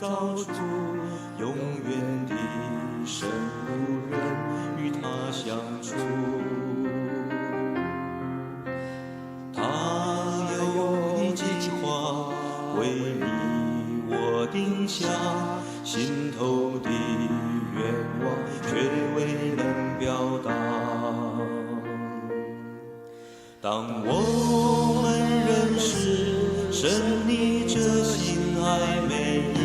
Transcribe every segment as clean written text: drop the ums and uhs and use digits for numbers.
造出永远的生无人与他相处。他有一计划为你我定下，心头的愿望却未能表达。当我们认识神你这心爱美意，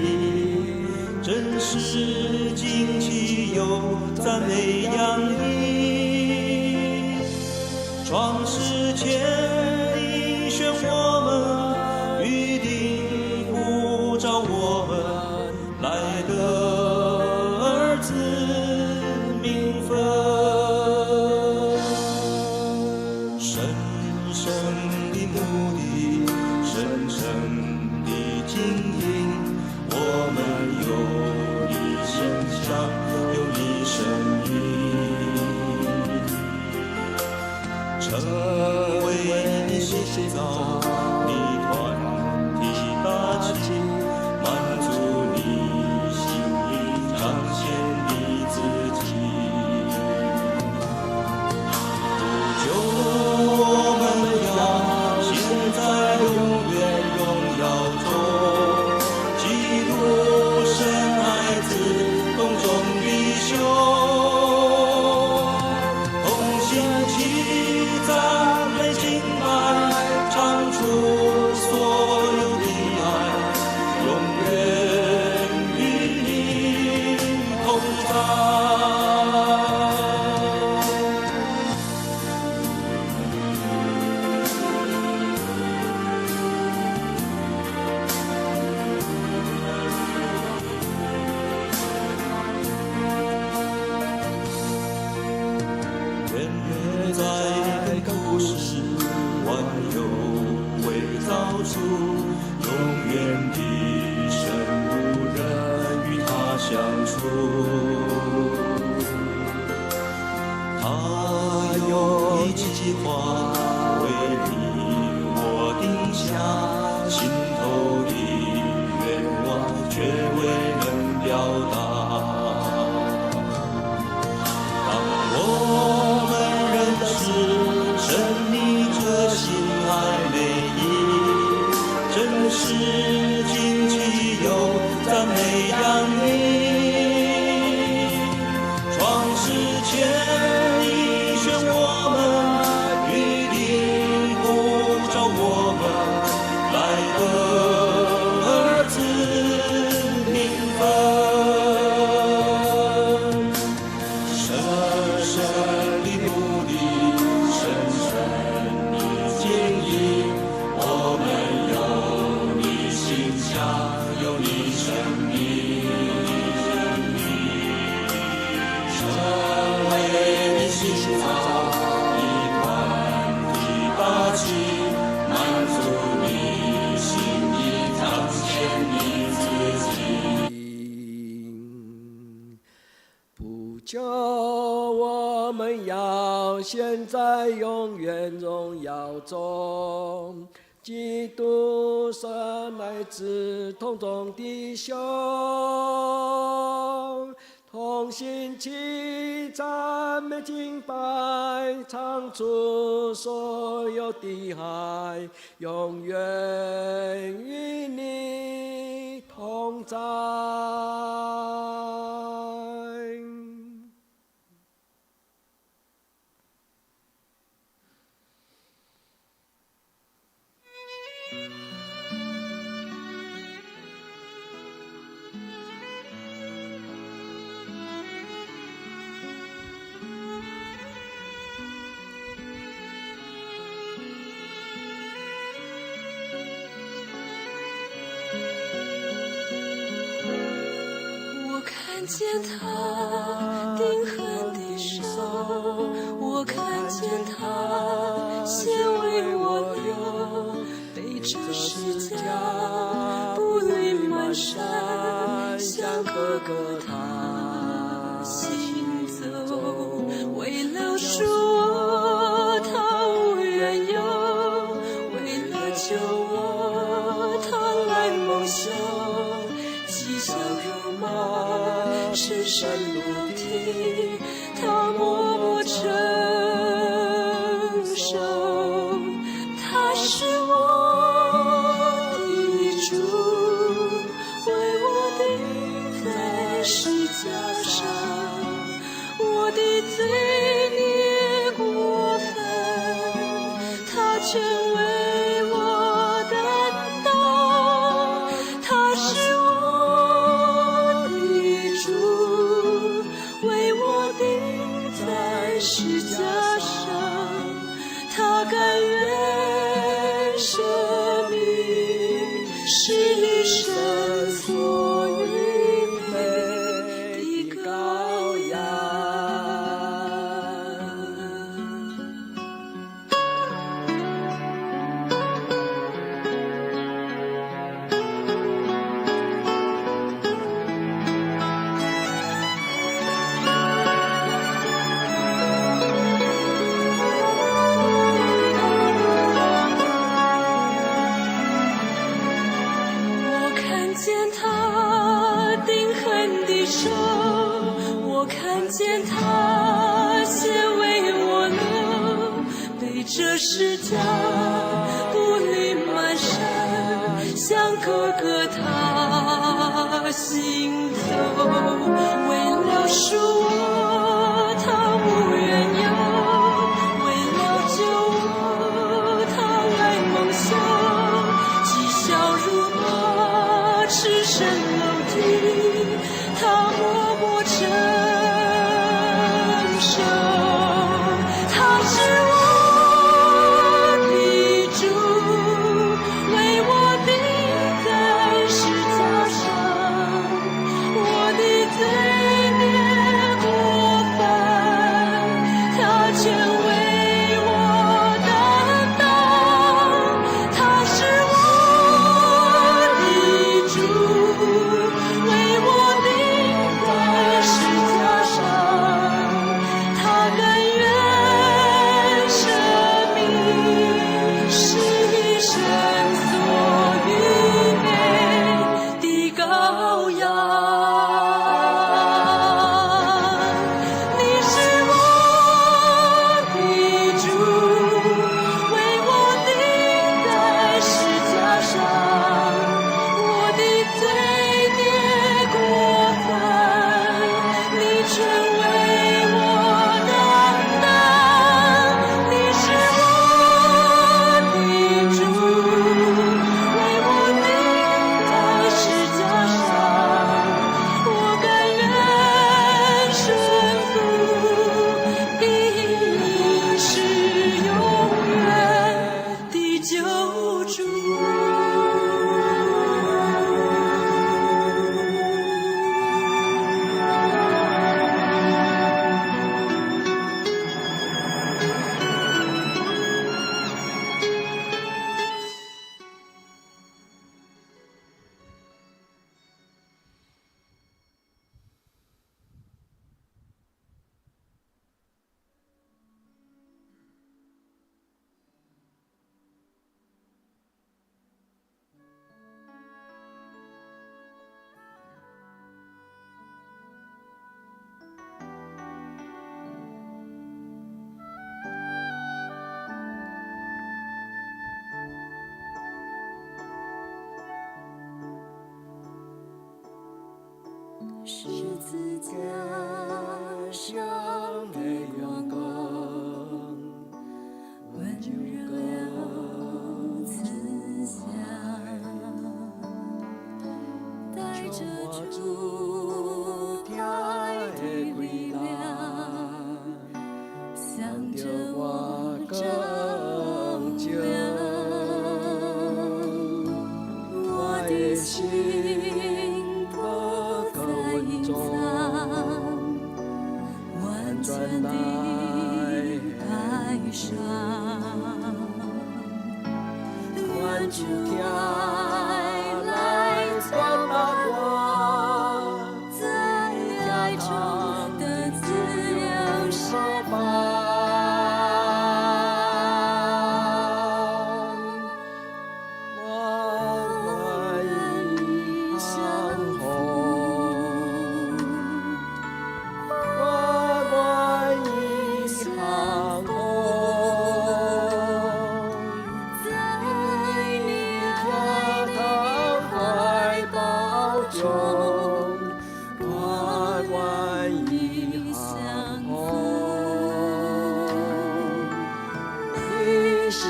真是惊奇又赞美洋溢。创世前你选我们，预定呼召我们，来得儿子名分。神圣的目的，神圣的经营，我们有你形象，有你声音，成为你洗澡，你团体大气，满足你心意，彰显你自己。不久我们要现在永远荣耀中，基督神爱子宫中的兄，同心齐赞美敬拜，唱出所有的爱，永远与你同在。人在故事，万有会造出永远的生无人与他相处。他有一计划为你我定下，心头的愿望却未能表达。我们认识神你这心爱美意，真是惊奇又赞美洋溢。创世前你选我们，预定呼召我们，来得儿子名分。神圣的目的，神圣的经营，我们有你形象，有你生命，成为你心脏，一团的大气，满足你心意，彰显你自己。不久我们要现在永远荣耀中，基督神爱子同中弟兄，同心齐赞美敬拜，唱出所有的爱，永远与你同在。看见他钉痕的手，我看见他先为我流，背着十架步履蹒跚，向哥哥他行走，为了赎我他无缘由，为了救我他来蒙羞，嬉笑如马，深深入体，他默默承受。他是我的主，为我钉在十架上，我的罪孽过犯，他全为我担当。他是我的主，为我钉在十架上，他甘愿舍命，是神所预配的羔羊。我看见他钉痕的手，我看见他血为我流，背着十架步履蹒跚，向哥哥他行走。为了赎我，他无缘由；为了救我，他来蒙羞。嬉笑如马，赤身露体，他默默承受。他是我的主，为我钉在十架上，我的罪孽过犯，他全为我担当。他是我的主，为我钉在十架上，他甘愿舍命，是神所预备的羔羊。你是我的主，为我钉在十架上，我的罪孽过犯，你全为我担当。你是我的主，为我钉在十架上，我甘愿顺服，你是永远的救主。十字架上的阳光，温柔慈祥，带着主爱的力量，向着我拯救。我的心不可隐藏，完全的哀伤，关注天来传达我在爱中的中，万万意相逢。你是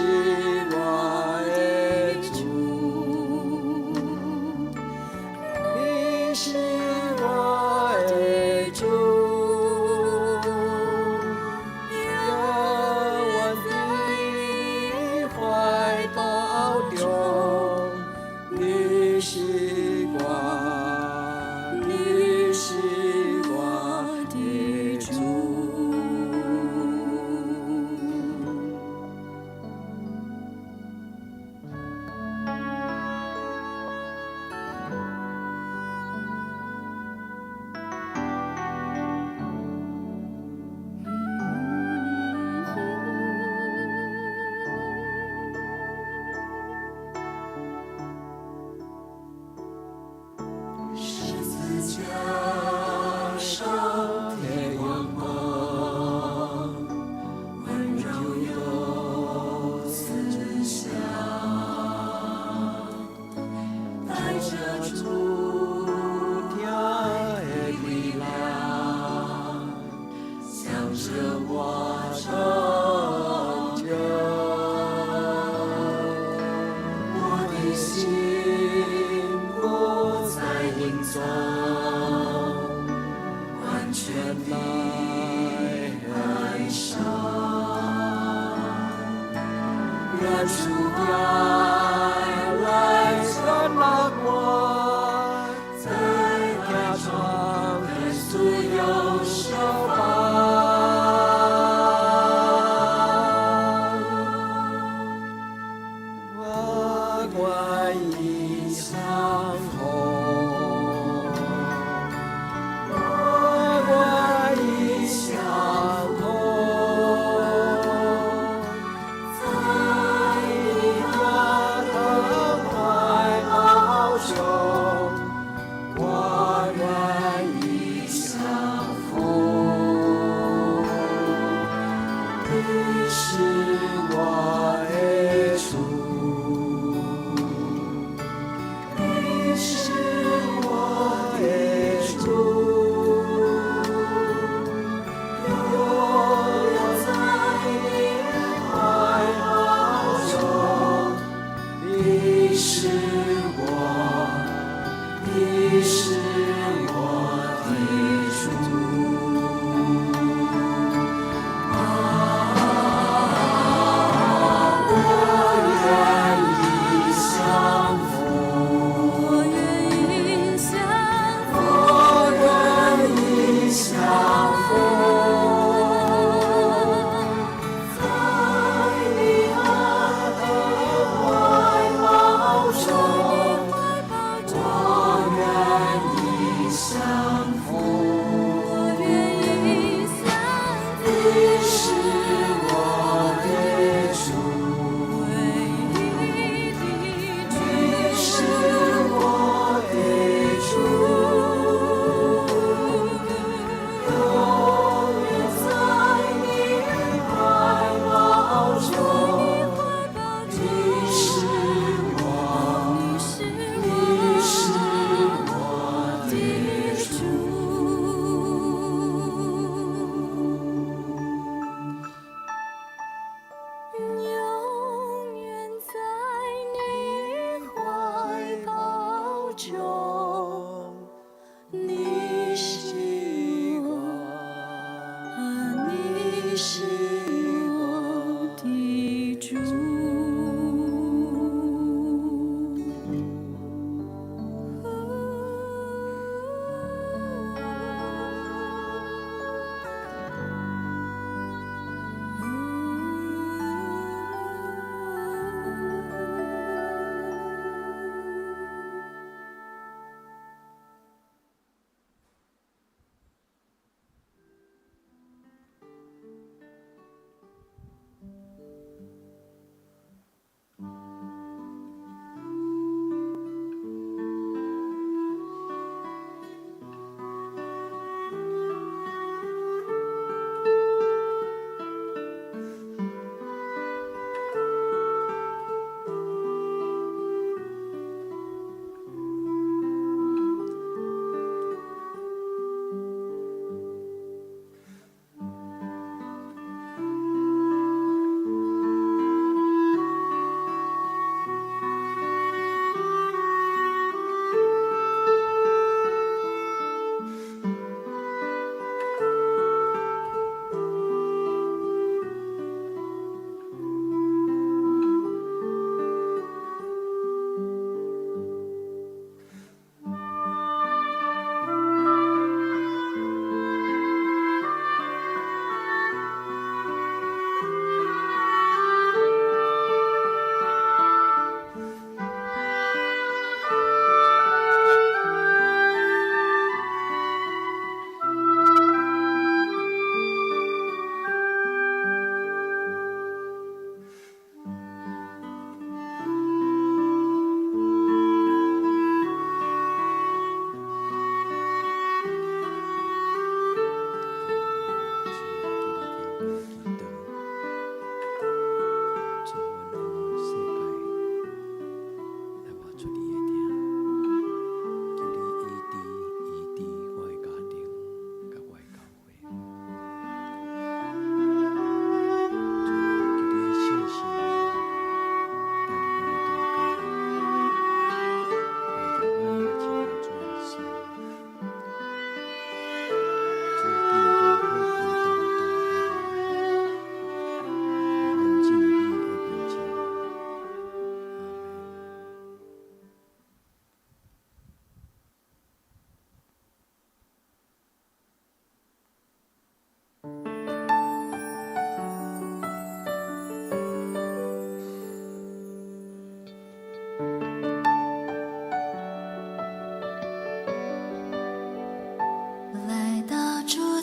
我的主，你是我的主，愿我的怀抱中，你是我，你是我的主。十字架上的阳光，温柔又慈祥，带着主天的力量，向着我成就。我的心不再隐藏，完全来爱上，愿主爱来传那光，在家中耶稣右手旁。万万意相逢，万万意相逢，在家堂怀抱中，万万意相逢。你是我的主，你是我的主，有我在你怀抱中，你是我，你是我的主。我愿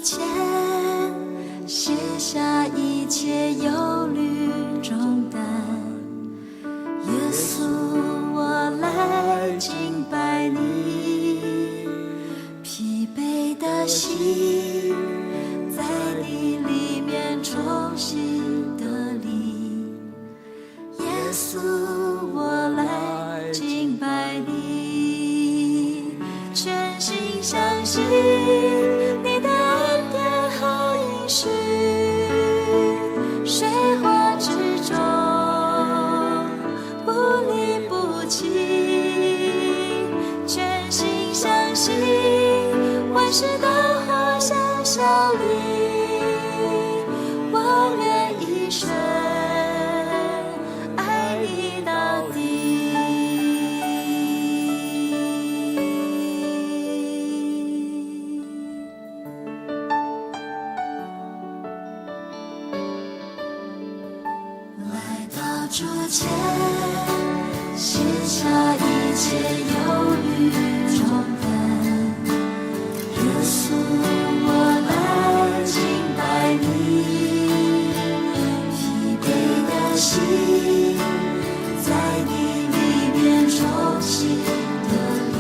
前，卸下一切忧虑重担。耶稣，我来敬拜你，疲惫的心在你里面重新得力。耶稣，我来敬拜你，全心相信你的恩典和应许，水火之中不离不弃，全心相信万事都互相效力，我愿一生爱你到底。来到主前，卸下一切忧虑重担。耶稣，我来敬拜你，疲惫的心在你里面重新得力。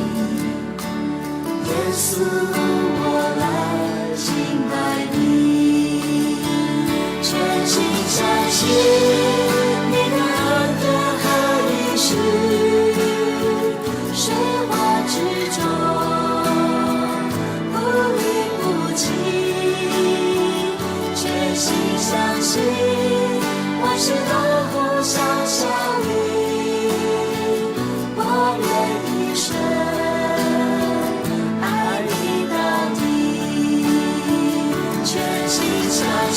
耶稣，我来敬拜你，全心相信你的恩典和应许，水火之中不离不弃，全心相信万事都互相效力，我愿一生爱你到底，全心相信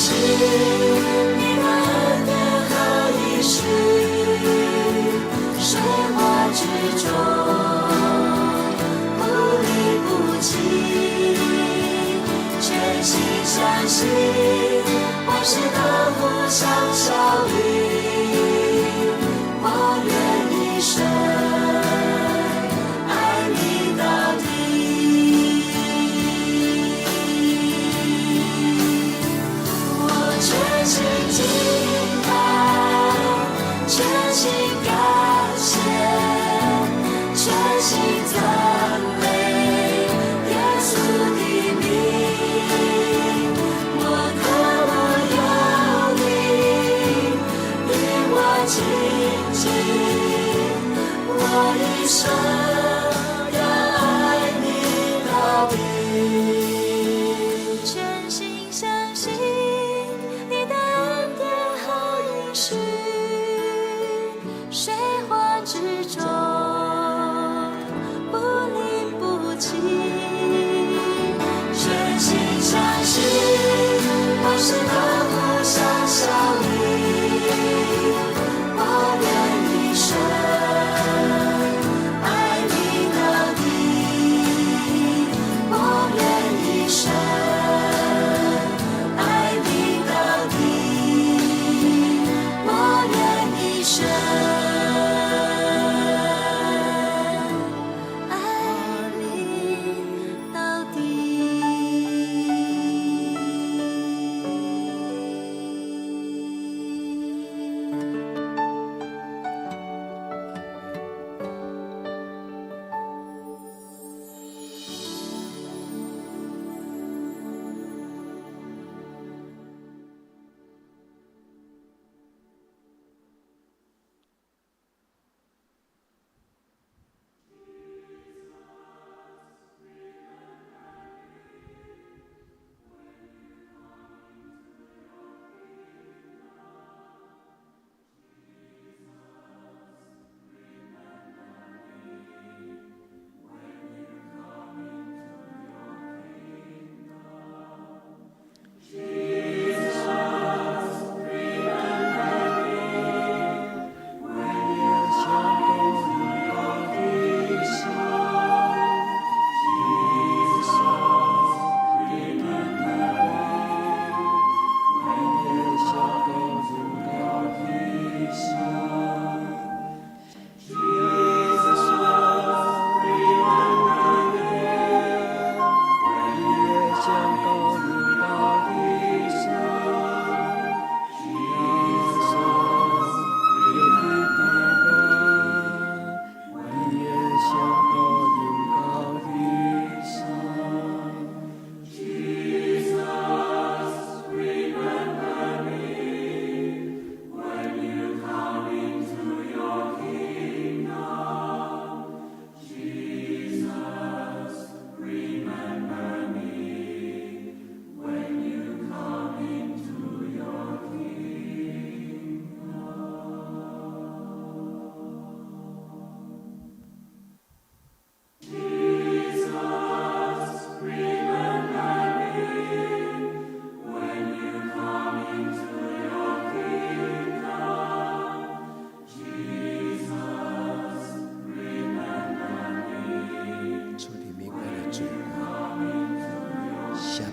你的恩典和应许，水火之中不离不弃，全心相信万事都互相效力，我愿一生爱你到底。我全心敬拜，全心感谢，全心赞美耶稣的名。我渴望有你，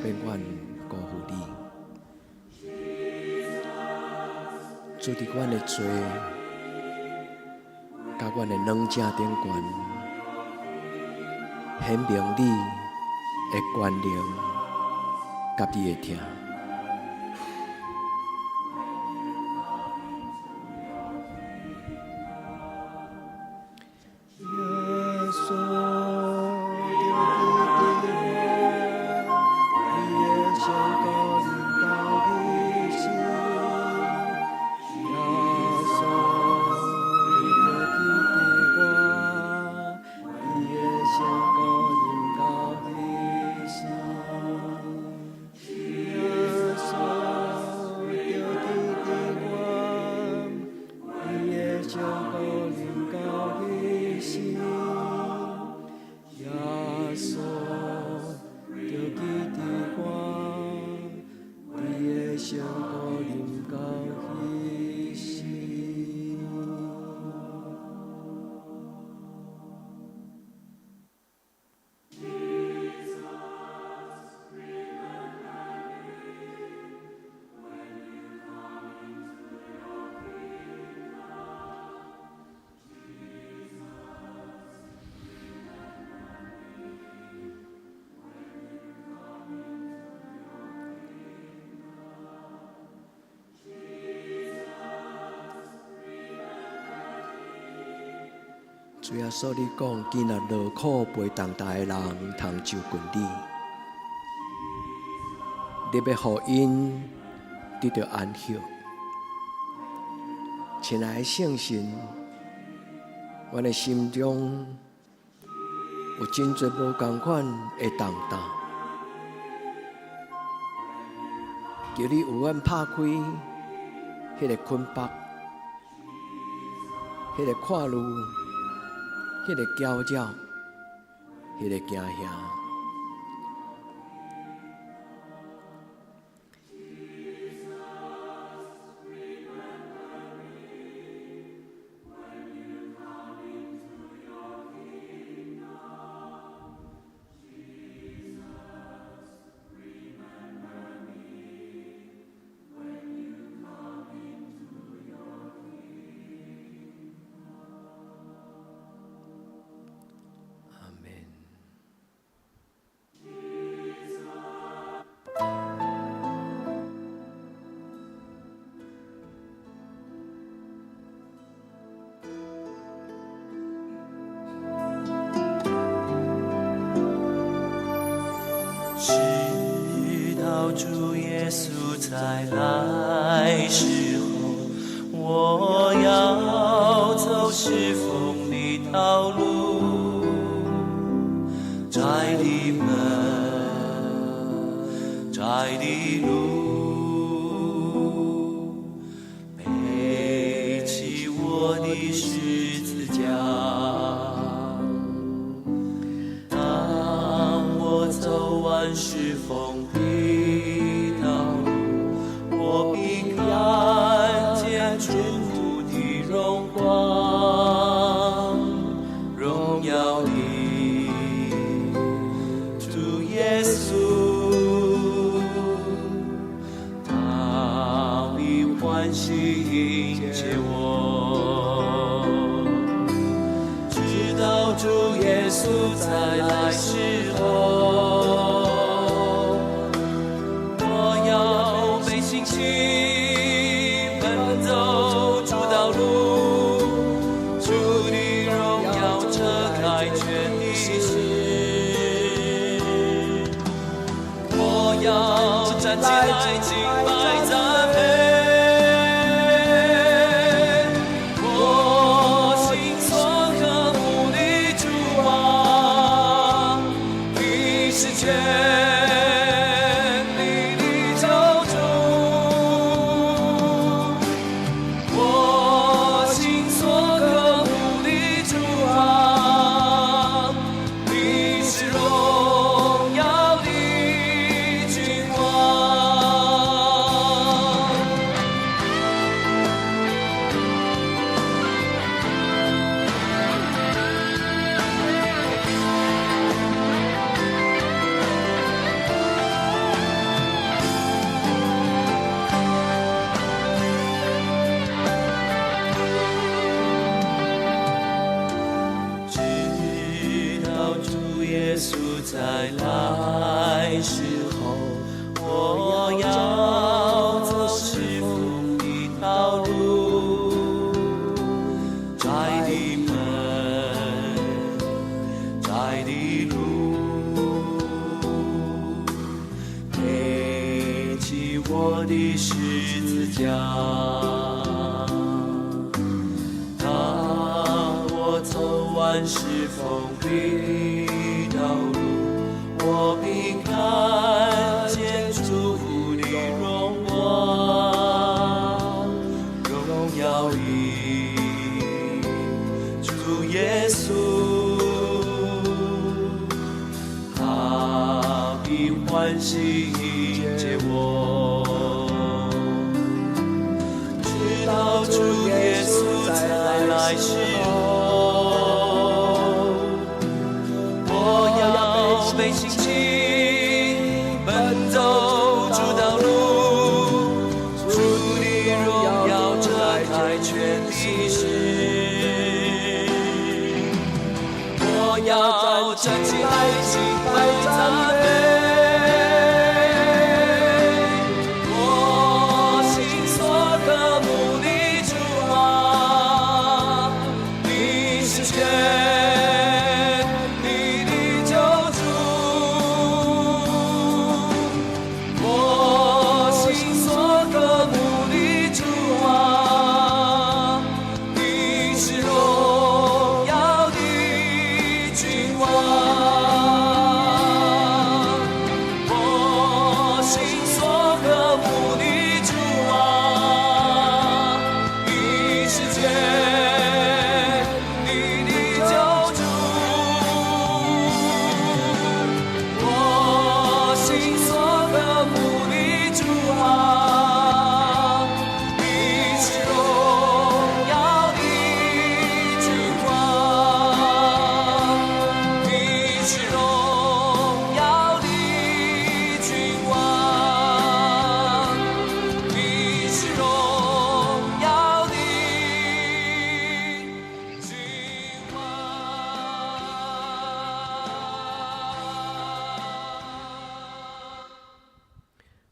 免阮辜负你。主伫阮的罪，甲阮的软正顶悬，显明你的权能，甲你的疼。主耶稣，你讲，今日劳苦背重担的人，通就近你，你要互因得到安息。亲爱的圣神，阮的心中有真侪无同款的重担，求你有阮拍开迄个捆绑，迄个看路。迄个骄傲，迄个惊吓，主耶稣再来时候，我要走侍奉的道路，窄的门，窄的路，背起我的十字架。当我走完侍奉的道路，我必看见主的荣光，荣耀的主耶稣，他必欢喜迎接我，直到主耶稣再来时候。站起来，敬拜赞美，我心所渴慕的主啊，你是全力的救主，我心所渴慕的主啊，你是荣耀的君王。再来时候，我要走是风的道路，窄的门，窄的路，背起我的十字架。当我走完是风的道路，我必看见祝福的荣光，荣耀的主耶稣，他必欢喜迎接我，直到主耶稣再来时候。背信心奔走主道路，主的荣耀遮盖全历史。我要站起来敬拜赞美，我心所渴慕的主啊，你是全。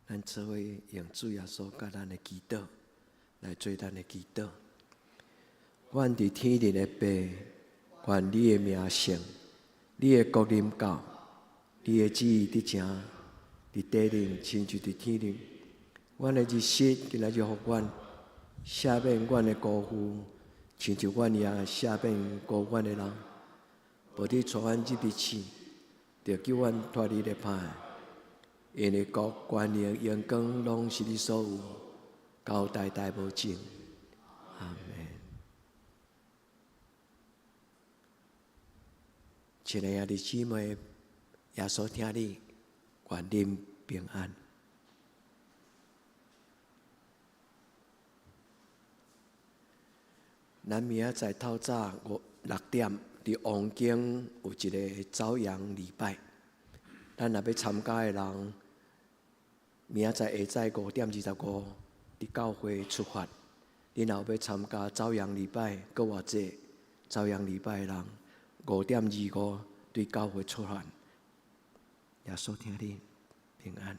咱做伙用主耶稣甲咱的祈祷来做咱的祈祷。阮伫天灵的爸，愿你的名圣，你的国临到，你的旨意伫正，伫地灵，亲像伫天灵。阮的日息今仔日互阮赦免阮的辜负，亲像阮也赦免辜负阮的人。无你带阮入地试，着救阮脱离咧歹。因为国、权力、荣光，拢是你所有，到代代无尽。阿门。亲爱的弟兄姊妹，耶稣听你，愿恁平安。咱明仔载透早6点，伫王宫有一个朝阳礼拜。咱若要参加的人，明仔载下午5点25，伫教会出发。你若要参加朝阳礼拜，搁偌济朝阳礼拜的人，5点25对教会出发。耶稣听你平安。